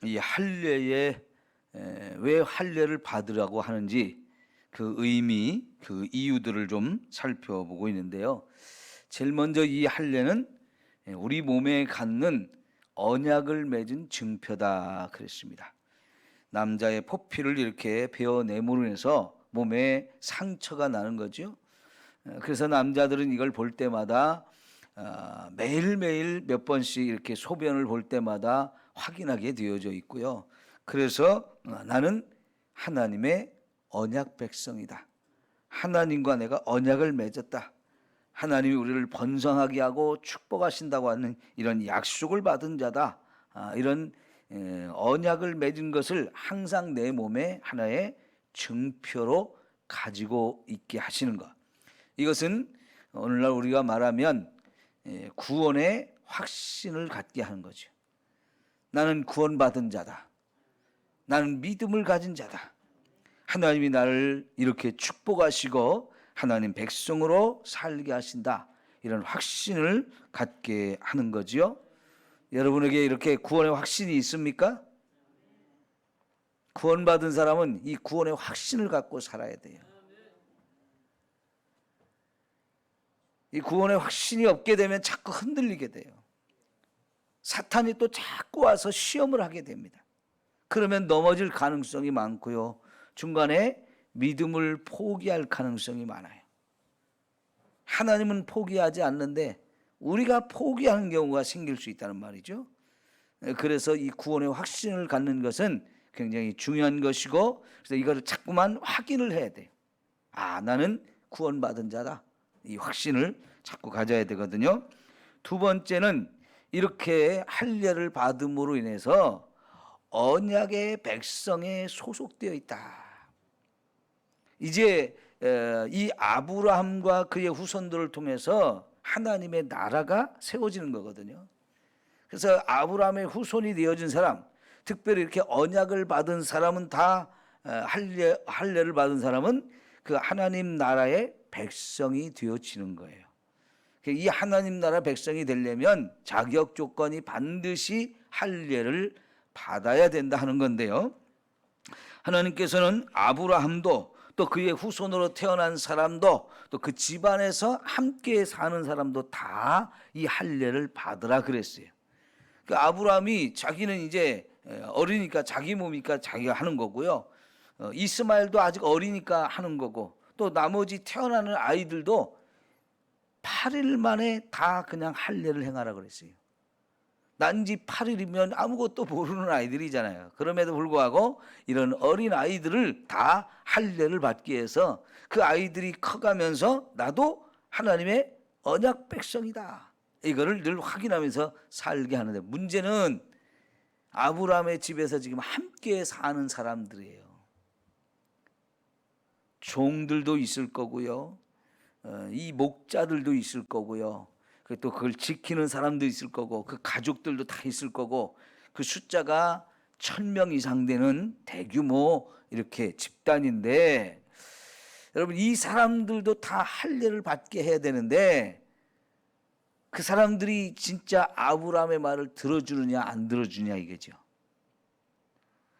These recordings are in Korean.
이 할례에 왜 할례를 받으라고 하는지 그 의미, 그 이유들을 좀 살펴보고 있는데요. 제일 먼저 이 할례는 우리 몸에 갖는 언약을 맺은 증표다 그랬습니다. 남자의 포피를 이렇게 베어내므로 인해서 몸에 상처가 나는 거죠. 그래서 남자들은 이걸 볼 때마다 매일매일 몇 번씩 이렇게 소변을 볼 때마다 확인하게 되어져 있고요. 그래서 나는 하나님의 언약 백성이다. 하나님과 내가 언약을 맺었다. 하나님이 우리를 번성하게 하고 축복하신다고 하는 이런 약속을 받은 자다. 이런 언약을 맺은 것을 항상 내 몸에 하나의 증표로 가지고 있게 하시는 것. 이것은 오늘날 우리가 말하면 구원의 확신을 갖게 하는 거죠. 나는 구원받은 자다. 나는 믿음을 가진 자다. 하나님이 나를 이렇게 축복하시고 하나님 백성으로 살게 하신다. 이런 확신을 갖게 하는 거지요. 여러분에게 이렇게 구원의 확신이 있습니까? 구원받은 사람은 이 구원의 확신을 갖고 살아야 돼요. 이 구원의 확신이 없게 되면 자꾸 흔들리게 돼요. 사탄이 또 자꾸 와서 시험을 하게 됩니다. 그러면 넘어질 가능성이 많고요. 중간에 믿음을 포기할 가능성이 많아요. 하나님은 포기하지 않는데 우리가 포기하는 경우가 생길 수 있다는 말이죠. 그래서 이 구원의 확신을 갖는 것은 굉장히 중요한 것이고, 그래서 이거를 자꾸만 확인을 해야 돼요. 나는 구원받은 자다. 이 확신을 자꾸 가져야 되거든요. 두 번째는 이렇게 할례를 받음으로 인해서 언약의 백성에 소속되어 있다. 이제 이 아브라함과 그의 후손들을 통해서 하나님의 나라가 세워지는 거거든요. 그래서 아브라함의 후손이 되어진 사람, 특별히 이렇게 언약을 받은 사람은 다 할례를 받은 사람은 그 하나님 나라의 백성이 되어지는 거예요. 이 하나님 나라 백성이 되려면 자격 조건이 반드시 할례를 받아야 된다 하는 건데요. 하나님께서는 아브라함도 또 그의 후손으로 태어난 사람도 또 그 집안에서 함께 사는 사람도 다 이 할례를 받으라 그랬어요. 그 아브라함이 자기는 이제 어리니까 자기 몸이니까 자기가 하는 거고요. 이스마엘도 아직 어리니까 하는 거고, 또 나머지 태어나는 아이들도 8일 만에 다 그냥 할례를 행하라 그랬어요. 난지 8일이면 아무것도 모르는 아이들이잖아요. 그럼에도 불구하고 이런 어린 아이들을 다 할례를 받기 위해서 그 아이들이 커가면서 나도 하나님의 언약 백성이다. 이거를 늘 확인하면서 살게 하는데, 문제는 아브라함의 집에서 지금 함께 사는 사람들이에요. 종들도 있을 거고요. 이 목자들도 있을 거고요. 또 그걸 지키는 사람도 있을 거고, 그 가족들도 다 있을 거고, 그 숫자가 1000명 이상 되는 대규모 이렇게 집단인데, 여러분 이 사람들도 다 할례를 받게 해야 되는데, 그 사람들이 진짜 아브라함의 말을 들어주느냐 안 들어주냐 이거죠.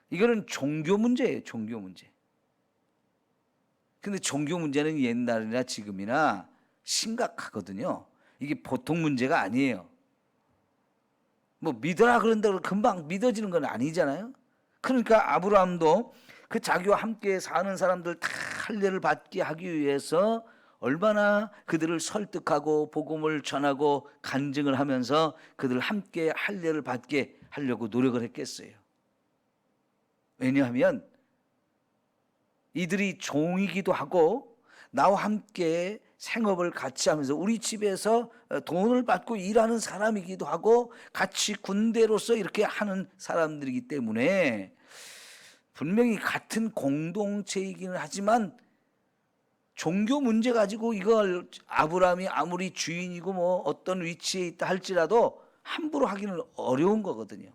이거는 종교 문제예요. 종교 문제. 근데 종교 문제는 옛날이나 지금이나 심각하거든요. 이게 보통 문제가 아니에요. 뭐 믿어라 그런다고 금방 믿어지는 건 아니잖아요. 그러니까 아브라함도 그 자기와 함께 사는 사람들 다 할례를 받게 하기 위해서 얼마나 그들을 설득하고 복음을 전하고 간증을 하면서 그들 함께 할례를 받게 하려고 노력을 했겠어요. 왜냐하면 이들이 종이기도 하고 나와 함께 생업을 같이 하면서 우리 집에서 돈을 받고 일하는 사람이기도 하고 같이 군대로서 이렇게 하는 사람들이기 때문에 분명히 같은 공동체이기는 하지만 종교 문제 가지고 이걸 아브라함이 아무리 주인이고 뭐 어떤 위치에 있다 할지라도 함부로 하기는 어려운 거거든요.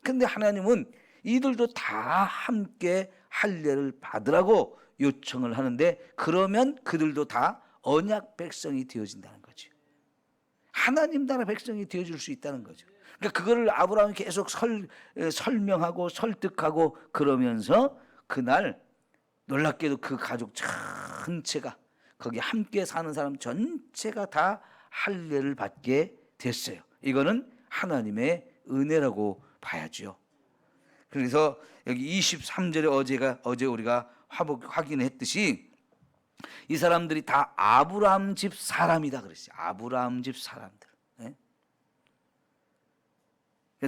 근데 하나님은 이들도 다 함께 할례를 받으라고 요청을 하는데, 그러면 그들도 다 언약 백성이 되어진다는 거죠. 하나님 나라 백성이 되어줄 수 있다는 거죠. 그러니까 그거를 아브라함이 계속 설명하고 설득하고 그러면서 그날 놀랍게도 그 가족 전체가, 거기 함께 사는 사람 전체가 다 할례를 받게 됐어요. 이거는 하나님의 은혜라고 봐야죠. 그래서 여기 23절에 어제 우리가 확인했듯이 이 사람들이 다 아브라함 집 사람이다 그랬어요. 아브라함 집 사람들. 네?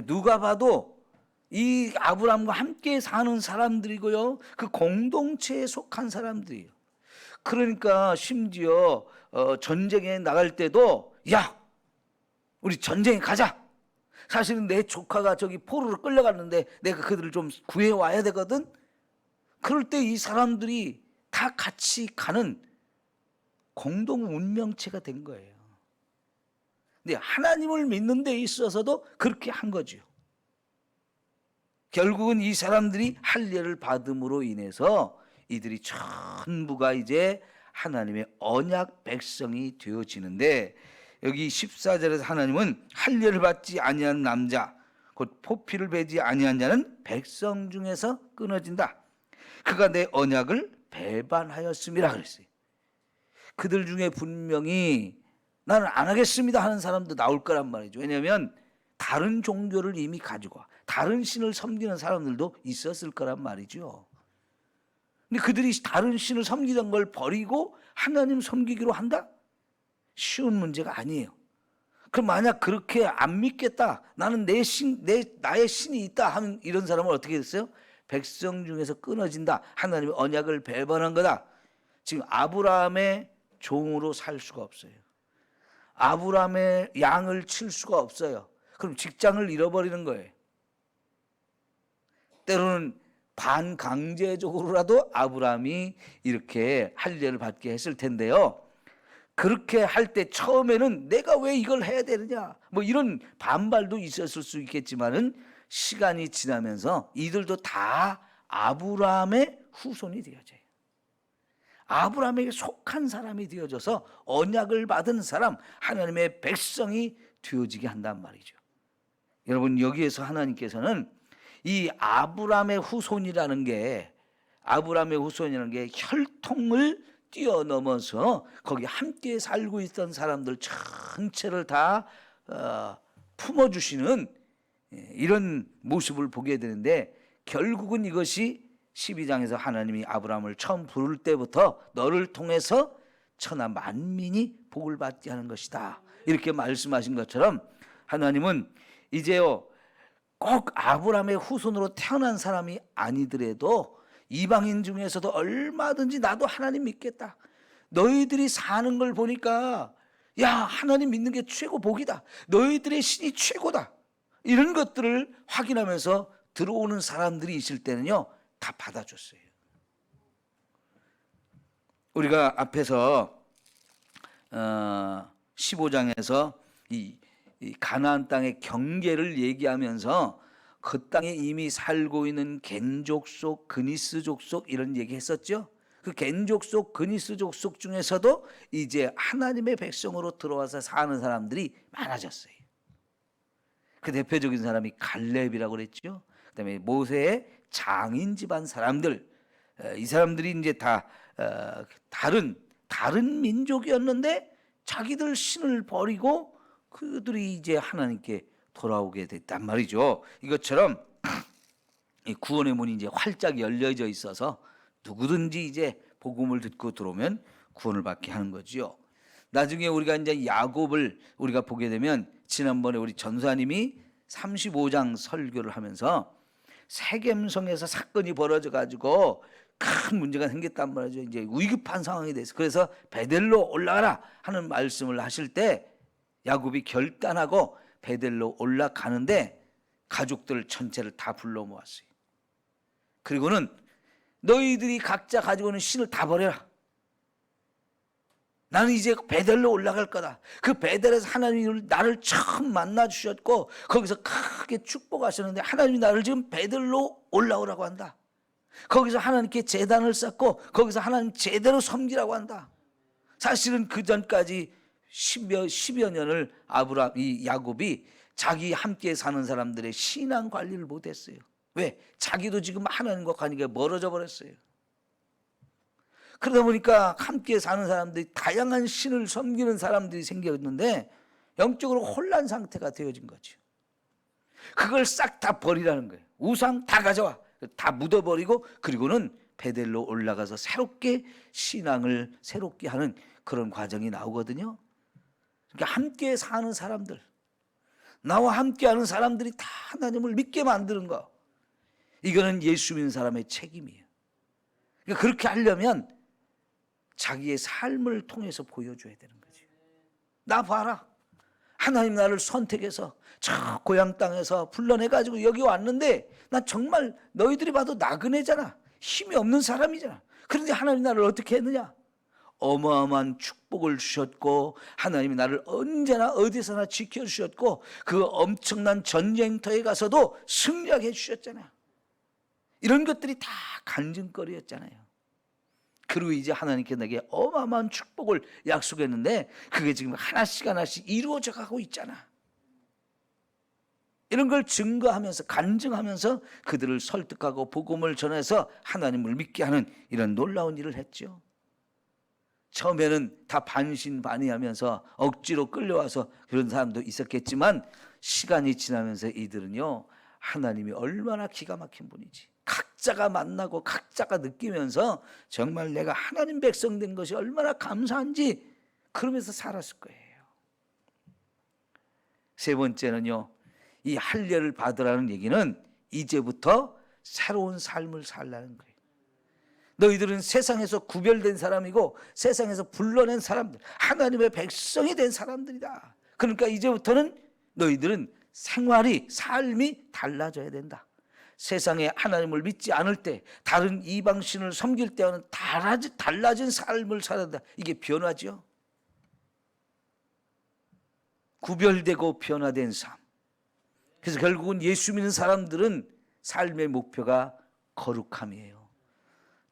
누가 봐도 이 아브라함과 함께 사는 사람들이고요, 그 공동체에 속한 사람들이에요. 그러니까 심지어 전쟁에 나갈 때도 야, 우리 전쟁에 가자. 사실은 내 조카가 저기 포로로 끌려갔는데 내가 그들을 좀 구해와야 되거든. 그럴 때 이 사람들이 다 같이 가는 공동 운명체가 된 거예요. 근데 하나님을 믿는 데 있어서도 그렇게 한 거죠. 결국은 이 사람들이 할례를 받음으로 인해서 이들이 전부가 이제 하나님의 언약 백성이 되어지는데, 여기 14절에서 하나님은 할례를 받지 아니한 남자 곧 포피를 베지 아니한 자는 백성 중에서 끊어진다. 그가 내 언약을 배반하였음이라 그랬어요. 그들 중에 분명히 나는 안 하겠습니다 하는 사람도 나올 거란 말이죠. 왜냐하면 다른 종교를 이미 가지고 다른 신을 섬기는 사람들도 있었을 거란 말이죠. 근데 그들이 다른 신을 섬기던 걸 버리고 하나님 섬기기로 한다? 쉬운 문제가 아니에요. 그럼 만약 그렇게 안 믿겠다, 나는 나의 신이 있다 하는 이런 사람은 어떻게 됐어요? 백성 중에서 끊어진다. 하나님의 언약을 배반한 거다. 지금 아브라함의 종으로 살 수가 없어요. 아브라함의 양을 칠 수가 없어요. 그럼 직장을 잃어버리는 거예요. 때로는 반강제적으로라도 아브라함이 이렇게 할례를 받게 했을 텐데요, 그렇게 할 때 처음에는 내가 왜 이걸 해야 되느냐 뭐 이런 반발도 있었을 수 있겠지만은 시간이 지나면서 이들도 다 아브라함의 후손이 되어져요. 아브라함에게 속한 사람이 되어져서 언약을 받은 사람, 하나님의 백성이 되어지게 한단 말이죠. 여러분, 여기에서 하나님께서는 이 아브라함의 후손이라는 게 혈통을 뛰어넘어서 거기 함께 살고 있던 사람들 전체를 다 품어주시는 이런 모습을 보게 되는데, 결국은 이것이 12장에서 하나님이 아브라함을 처음 부를 때부터 너를 통해서 천하 만민이 복을 받게 하는 것이다 이렇게 말씀하신 것처럼, 하나님은 이제요 꼭 아브라함의 후손으로 태어난 사람이 아니더라도 이방인 중에서도 얼마든지 나도 하나님 믿겠다, 너희들이 사는 걸 보니까 야, 하나님 믿는 게 최고 복이다, 너희들의 신이 최고다, 이런 것들을 확인하면서 들어오는 사람들이 있을 때는요 다 받아줬어요. 우리가 앞에서 15장에서 이 가나안 땅의 경계를 얘기하면서 그 땅에 이미 살고 있는 겐 족속, 그니스 족속 이런 얘기 했었죠. 그 겐 족속, 그니스 족속 중에서도 이제 하나님의 백성으로 들어와서 사는 사람들이 많아졌어요. 그 대표적인 사람이 갈렙이라고 그랬죠. 그다음에 모세의 장인 집안 사람들, 이 사람들이 이제 다 다른 민족이었는데 자기들 신을 버리고 그들이 이제 하나님께 돌아오게 됐단 말이죠. 이것처럼 이 구원의 문이 이제 활짝 열려져 있어서 누구든지 이제 복음을 듣고 들어오면 구원을 받게 하는 거지요. 나중에 우리가 이제 야곱을 우리가 보게 되면, 지난번에 우리 전사님이 35장 설교를 하면서 세겜성에서 사건이 벌어져 가지고 큰 문제가 생겼단 말이죠. 이제 위급한 상황이 돼서, 그래서 베델로 올라가라 하는 말씀을 하실 때 야곱이 결단하고 베델로 올라가는데 가족들 전체를 다 불러 모았어요. 그리고는 너희들이 각자 가지고 있는 신을 다 버려라. 나는 이제 베델로 올라갈 거다. 그 베델에서 하나님이 나를 처음 만나 주셨고 거기서 크게 축복하셨는데 하나님이 나를 지금 베델로 올라오라고 한다. 거기서 하나님께 제단을 쌓고 거기서 하나님 제대로 섬기라고 한다. 사실은 그 전까지 10여 년을 이 야곱이 자기 함께 사는 사람들의 신앙 관리를 못했어요. 왜? 자기도 지금 하나님과 관계가 멀어져 버렸어요. 그러다 보니까 함께 사는 사람들이 다양한 신을 섬기는 사람들이 생겼는데 영적으로 혼란 상태가 되어진 거죠. 그걸 싹 다 버리라는 거예요. 우상 다 가져와. 다 묻어버리고 그리고는 베델로 올라가서 새롭게 신앙을 새롭게 하는 그런 과정이 나오거든요. 그러니까 함께 사는 사람들, 나와 함께하는 사람들이 다 하나님을 믿게 만드는 거, 이거는 예수 믿는 사람의 책임이에요. 그러니까 그렇게 하려면 자기의 삶을 통해서 보여줘야 되는 거죠. 나 봐라, 하나님 나를 선택해서 저 고향 땅에서 불러내가지고 여기 왔는데 나 정말 너희들이 봐도 나그네잖아, 힘이 없는 사람이잖아. 그런데 하나님 나를 어떻게 했느냐? 어마어마한 축복을 주셨고 하나님이 나를 언제나 어디서나 지켜주셨고 그 엄청난 전쟁터에 가서도 승리하게 해주셨잖아요. 이런 것들이 다 간증거리였잖아요. 그리고 이제 하나님께 내게 어마어마한 축복을 약속했는데 그게 지금 하나씩 하나씩 이루어져 가고 있잖아. 이런 걸 증거하면서 간증하면서 그들을 설득하고 복음을 전해서 하나님을 믿게 하는 이런 놀라운 일을 했죠. 처음에는 다 반신반의하면서 억지로 끌려와서 그런 사람도 있었겠지만 시간이 지나면서 이들은요, 하나님이 얼마나 기가 막힌 분이지, 각자가 만나고 각자가 느끼면서 정말 내가 하나님 백성 된 것이 얼마나 감사한지 그러면서 살았을 거예요. 세 번째는요, 이 할례를 받으라는 얘기는 이제부터 새로운 삶을 살라는 거예요. 너희들은 세상에서 구별된 사람이고 세상에서 불러낸 사람들, 하나님의 백성이 된 사람들이다. 그러니까 이제부터는 너희들은 생활이, 삶이 달라져야 된다. 세상에 하나님을 믿지 않을 때, 다른 이방신을 섬길 때와는 달라진 삶을 살아야 된다. 이게 변화죠. 구별되고 변화된 삶. 그래서 결국은 예수 믿는 사람들은 삶의 목표가 거룩함이에요.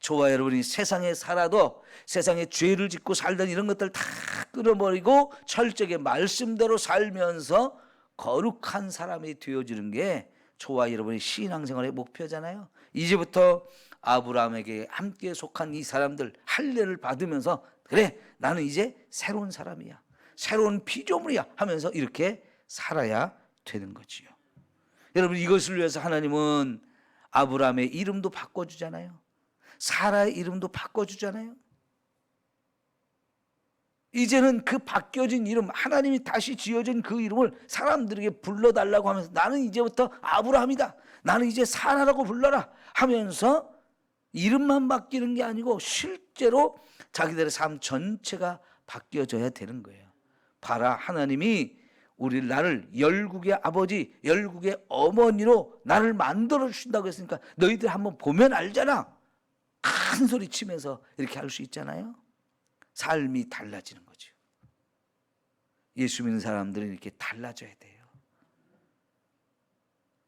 저와 여러분이 세상에 살아도 세상에 죄를 짓고 살던 이런 것들 다 끊어버리고 철저하게 말씀대로 살면서 거룩한 사람이 되어지는 게 저와 여러분의 신앙생활의 목표잖아요. 이제부터 아브라함에게 함께 속한 이 사람들 할례를 받으면서 그래, 나는 이제 새로운 사람이야, 새로운 피조물이야 하면서 이렇게 살아야 되는 거지요. 여러분, 이것을 위해서 하나님은 아브라함의 이름도 바꿔주잖아요. 사라의 이름도 바꿔주잖아요. 이제는 그 바뀌어진 이름, 하나님이 다시 지어진 그 이름을 사람들에게 불러달라고 하면서 나는 이제부터 아브라함이다, 나는 이제 사라라고 불러라 하면서 이름만 바뀌는 게 아니고 실제로 자기들의 삶 전체가 바뀌어져야 되는 거예요. 봐라, 하나님이 나를 열국의 아버지, 열국의 어머니로 나를 만들어 주신다고 했으니까 너희들 한번 보면 알잖아. 큰 소리 치면서 이렇게 할 수 있잖아요. 삶이 달라지는 거죠. 예수 믿는 사람들은 이렇게 달라져야 돼요.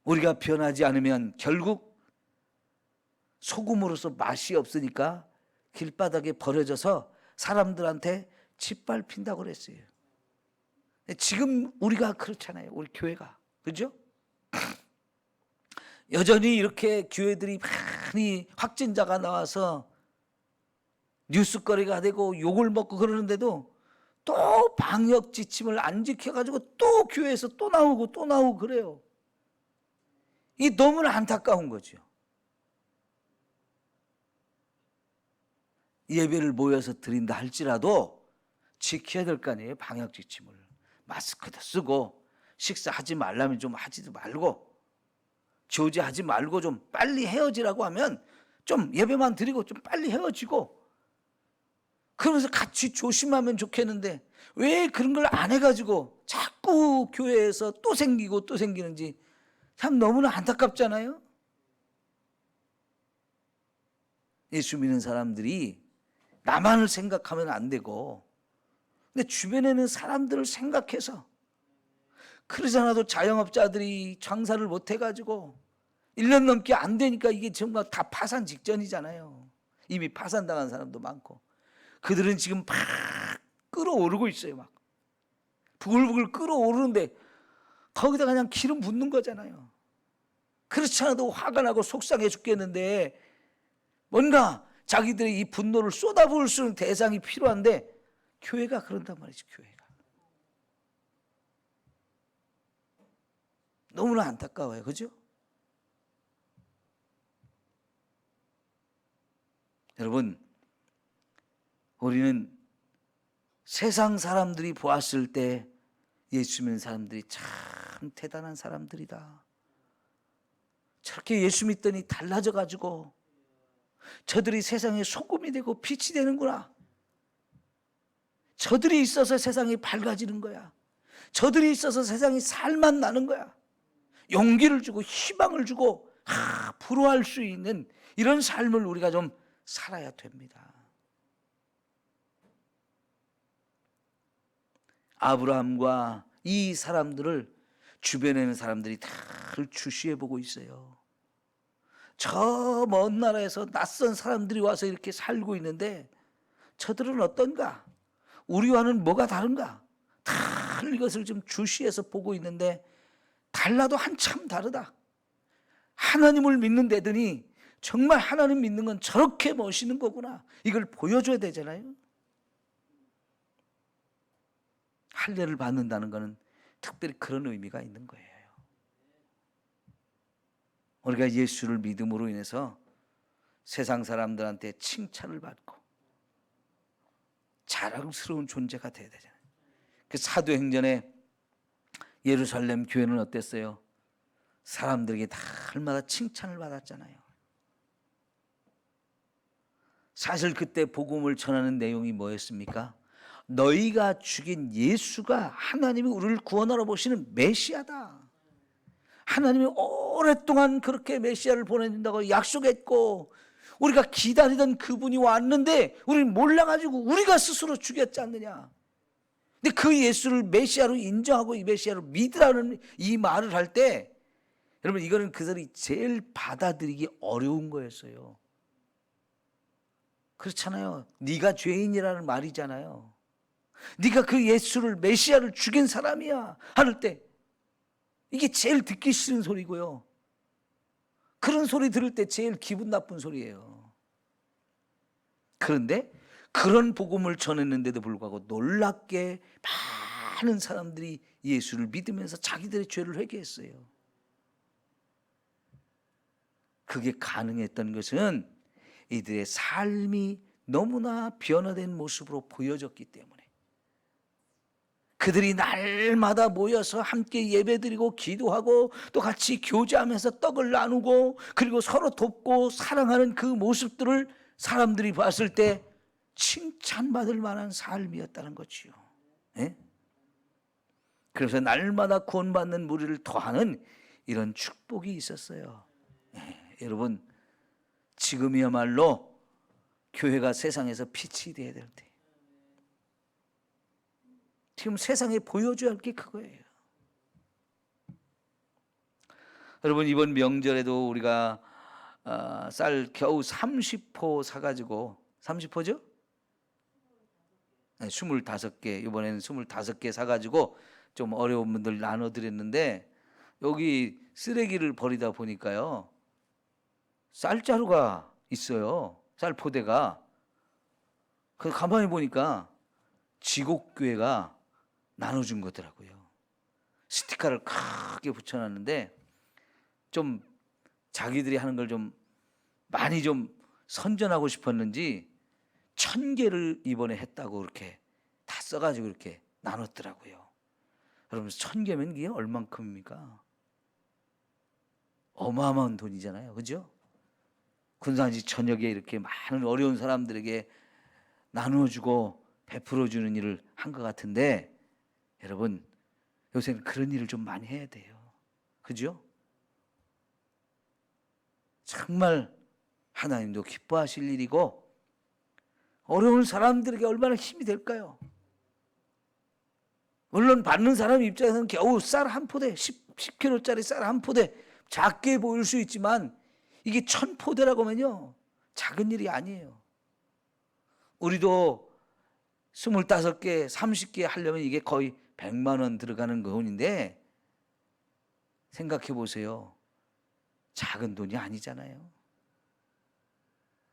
우리가 변하지 않으면 결국 소금으로서 맛이 없으니까 길바닥에 버려져서 사람들한테 짓밟힌다고 그랬어요. 지금 우리가 그렇잖아요. 우리 교회가. 그죠? 여전히 이렇게 교회들이 많이 확진자가 나와서 뉴스거리가 되고 욕을 먹고 그러는데도 또 방역 지침을 안 지켜가지고 또 교회에서 또 나오고 그래요. 이게 너무나 안타까운 거죠. 예배를 모여서 드린다 할지라도 지켜야 될 거 아니에요. 방역 지침을. 마스크도 쓰고 식사하지 말라면 좀 하지도 말고 교제하지 말고 좀 빨리 헤어지라고 하면 좀 예배만 드리고 좀 빨리 헤어지고 그러면서 같이 조심하면 좋겠는데 왜 그런 걸 안 해가지고 자꾸 교회에서 또 생기고 또 생기는지 참 너무나 안타깝잖아요. 예수 믿는 사람들이 나만을 생각하면 안 되고 근데 주변에 있는 사람들을 생각해서 그러지 않아도 자영업자들이 장사를 못 해가지고 1년 넘게 안 되니까 이게 정말 다 파산 직전이잖아요. 이미 파산당한 사람도 많고 그들은 지금 막 끌어오르고 있어요. 막 부글부글 끌어오르는데 거기다 그냥 기름 붓는 거잖아요. 그렇지 않아도 화가 나고 속상해 죽겠는데 뭔가 자기들의 이 분노를 쏟아부을 수 있는 대상이 필요한데 교회가 그런단 말이죠. 교회가 너무나 안타까워요. 그죠? 여러분, 우리는 세상 사람들이 보았을 때 예수 믿는 사람들이 참 대단한 사람들이다. 저렇게 예수 믿더니 달라져 가지고 저들이 세상에 소금이 되고 빛이 되는구나. 저들이 있어서 세상이 밝아지는 거야. 저들이 있어서 세상이 살맛 나는 거야. 용기를 주고 희망을 주고 부러워할 수 있는 이런 삶을 우리가 좀 살아야 됩니다. 아브라함과 이 사람들을 주변에 있는 사람들이 다들 주시해 보고 있어요. 저 먼 나라에서 낯선 사람들이 와서 이렇게 살고 있는데 저들은 어떤가? 우리와는 뭐가 다른가? 다들 이것을 좀 주시해서 보고 있는데 달라도 한참 다르다. 하나님을 믿는다더니 정말 하나님 믿는 건 저렇게 멋있는 거구나. 이걸 보여줘야 되잖아요. 할례를 받는다는 것은 특별히 그런 의미가 있는 거예요. 우리가 예수를 믿음으로 인해서 세상 사람들한테 칭찬을 받고 자랑스러운 존재가 돼야 되잖아요. 그 사도행전에 예루살렘 교회는 어땠어요? 사람들에게 날마다 칭찬을 받았잖아요. 사실 그때 복음을 전하는 내용이 뭐였습니까? 너희가 죽인 예수가 하나님이 우리를 구원하러 보시는 메시아다. 하나님이 오랫동안 그렇게 메시아를 보내준다고 약속했고 우리가 기다리던 그분이 왔는데 우리는 몰라가지고 우리가 스스로 죽였지 않느냐. 근데 그 예수를 메시아로 인정하고 이 메시아로 믿으라는 이 말을 할 때 여러분 이거는 그들이 제일 받아들이기 어려운 거였어요. 그렇잖아요. 네가 죄인이라는 말이잖아요. 네가 그 예수를 메시아를 죽인 사람이야 할 때 이게 제일 듣기 싫은 소리고요. 그런 소리 들을 때 제일 기분 나쁜 소리예요. 그런데 그런 복음을 전했는데도 불구하고 놀랍게 많은 사람들이 예수를 믿으면서 자기들의 죄를 회개했어요. 그게 가능했던 것은 이들의 삶이 너무나 변화된 모습으로 보여졌기 때문에 그들이 날마다 모여서 함께 예배드리고 기도하고 또 같이 교제하면서 떡을 나누고 그리고 서로 돕고 사랑하는 그 모습들을 사람들이 봤을 때 칭찬받을 만한 삶이었다는 거지요. 예? 그래서 날마다 구원받는 무리를 더하는 이런 축복이 있었어요. 예, 여러분 지금이야말로 교회가 세상에서 빛이 되어야 될 때 지금 세상에 보여줘야 할 게 그거예요. 여러분 이번 명절에도 우리가 쌀 겨우 30포 사가지고 30포죠? 네, 25개 이번에는 25개 사가지고 좀 어려운 분들 나눠드렸는데 여기 쓰레기를 버리다 보니까요 쌀자루가 있어요. 쌀포대가. 그 가만히 보니까 지곡교회가 나눠준 거더라고요. 스티커를 크게 붙여놨는데 좀 자기들이 하는 걸 좀 많이 좀 선전하고 싶었는지 1000개를 이번에 했다고 그렇게 다 써가지고 이렇게 나눴더라고요. 여러분 1000개면 이게 얼만큼입니까? 어마어마한 돈이잖아요. 그죠? 군산지 저녁에 이렇게 많은 어려운 사람들에게 나눠주고 베풀어주는 일을 한 것 같은데 여러분 요새는 그런 일을 좀 많이 해야 돼요. 그죠? 정말 하나님도 기뻐하실 일이고 어려운 사람들에게 얼마나 힘이 될까요? 물론 받는 사람 입장에서는 겨우 쌀 한 포대 10kg짜리 쌀 한 포대 작게 보일 수 있지만 이게 1000포대라고 하면요 작은 일이 아니에요. 우리도 25개 30개 하려면 이게 거의 100만 원 들어가는 돈인데 생각해 보세요. 작은 돈이 아니잖아요.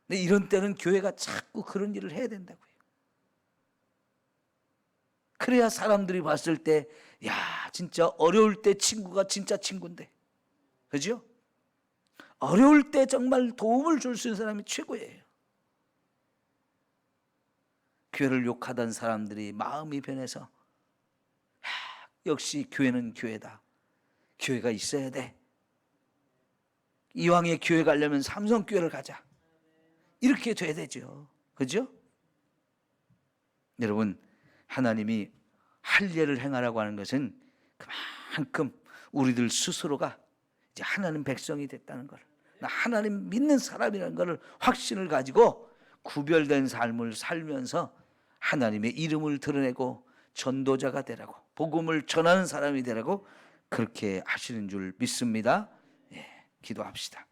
근데 이런 때는 교회가 자꾸 그런 일을 해야 된다고요. 그래야 사람들이 봤을 때, 야, 진짜 어려울 때 친구가 진짜 친구인데. 그죠? 어려울 때 정말 도움을 줄 수 있는 사람이 최고예요. 교회를 욕하던 사람들이 마음이 변해서, 역시 교회는 교회다. 교회가 있어야 돼. 이왕에 교회 가려면 삼성교회를 가자. 이렇게 돼야 되죠. 그죠? 여러분, 하나님이 할례를 행하라고 하는 것은 그만큼 우리들 스스로가 이제 하나님 백성이 됐다는 걸, 나 하나님 믿는 사람이라는 것을 확신을 가지고 구별된 삶을 살면서 하나님의 이름을 드러내고 전도자가 되라고, 복음을 전하는 사람이 되라고 그렇게 하시는 줄 믿습니다. 예, 기도합시다.